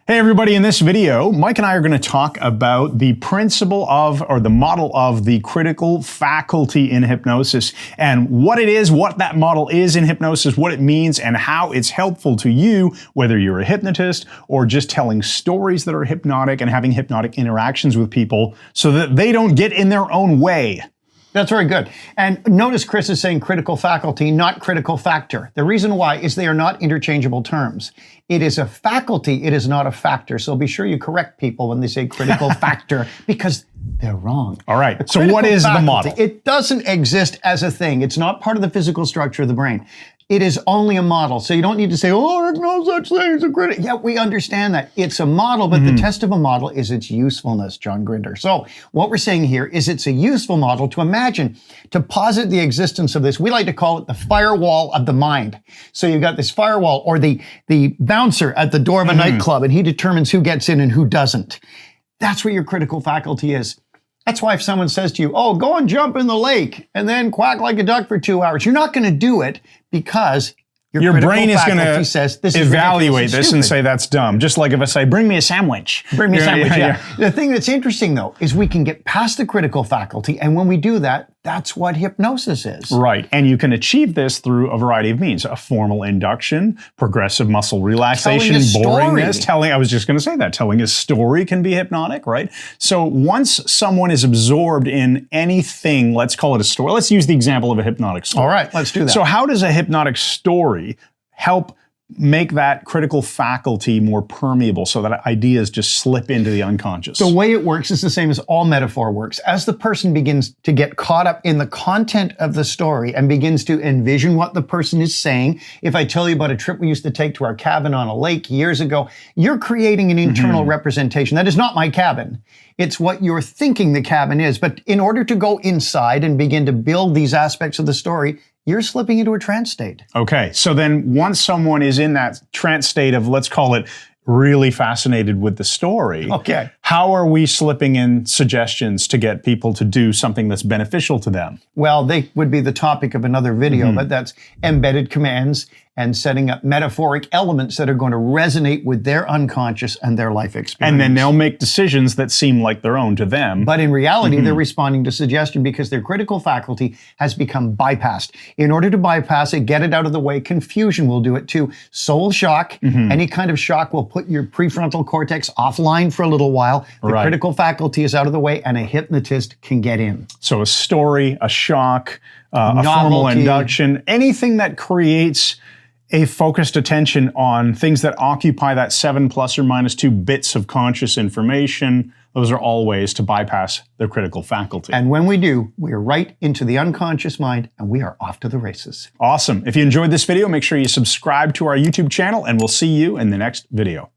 Hey everybody, in this video, Mike and I are going to talk about the principle of, or the model of, the critical faculty in hypnosis and what it is, what that model is in hypnosis, what it means, and how it's helpful to you, whether you're a hypnotist or just telling stories that are hypnotic and having hypnotic interactions with people so that they don't get in their own way. That's very good. And notice Chris is saying critical faculty, not critical factor. The reason why is they are not interchangeable terms. It is a faculty, it is not a factor. So be sure you correct people when they say critical factor, because they're wrong. All right, so what is the model? It doesn't exist as a thing. It's not part of the physical structure of the brain. It is only a model. So you don't need to say, oh, there's no such thing as a critic. Yeah, we understand that. It's a model, but the test of a model is its usefulness, John Grinder. So what we're saying here is it's a useful model to imagine, to posit the existence of this. We like to call it the firewall of the mind. So you've got this firewall, or the bouncer at the door of a nightclub, and he determines who gets in and who doesn't. That's what your critical faculty is. That's why if someone says to you, oh, go and jump in the lake and then quack like a duck for 2 hours, you're not going to do it because your brain is going to evaluate this and say that's dumb. Just like if I say, bring me a sandwich. Bring me a sandwich, yeah. The thing that's interesting, though, is we can get past the critical faculty. And when we do that, that's what hypnosis is. Right. And you can achieve this through a variety of means. A formal induction, progressive muscle relaxation, boringness, I was just going to say that. Telling a story can be hypnotic, right? So once someone is absorbed in anything, let's call it a story. Let's use the example of a hypnotic story. All right, let's do that. So how does a hypnotic story help make that critical faculty more permeable so that ideas just slip into the unconscious? The way it works is the same as all metaphor works. As the person begins to get caught up in the content of the story and begins to envision what the person is saying, if I tell you about a trip we used to take to our cabin on a lake years ago, you're creating an internal representation. That is not my cabin. It's what you're thinking the cabin is. But in order to go inside and begin to build these aspects of the story, you're slipping into a trance state. Okay, so then once someone is in that trance state of, let's call it, really fascinated with the story, okay, how are we slipping in suggestions to get people to do something that's beneficial to them? Well, they would be the topic of another video, but that's embedded commands and setting up metaphoric elements that are going to resonate with their unconscious and their life experience. And then they'll make decisions that seem like their own to them. But in reality, they're responding to suggestion because their critical faculty has become bypassed. In order to bypass it, get it out of the way, confusion will do it too. Soul shock, any kind of shock will put your prefrontal cortex offline for a little while. The critical faculty is out of the way and a hypnotist can get in. So a story, a shock, a formal induction, anything that creates a focused attention on things that occupy that 7 plus or minus 2 bits of conscious information. Those are all ways to bypass their critical faculty. And when we do, we are right into the unconscious mind and we are off to the races. Awesome. If you enjoyed this video, make sure you subscribe to our YouTube channel and we'll see you in the next video.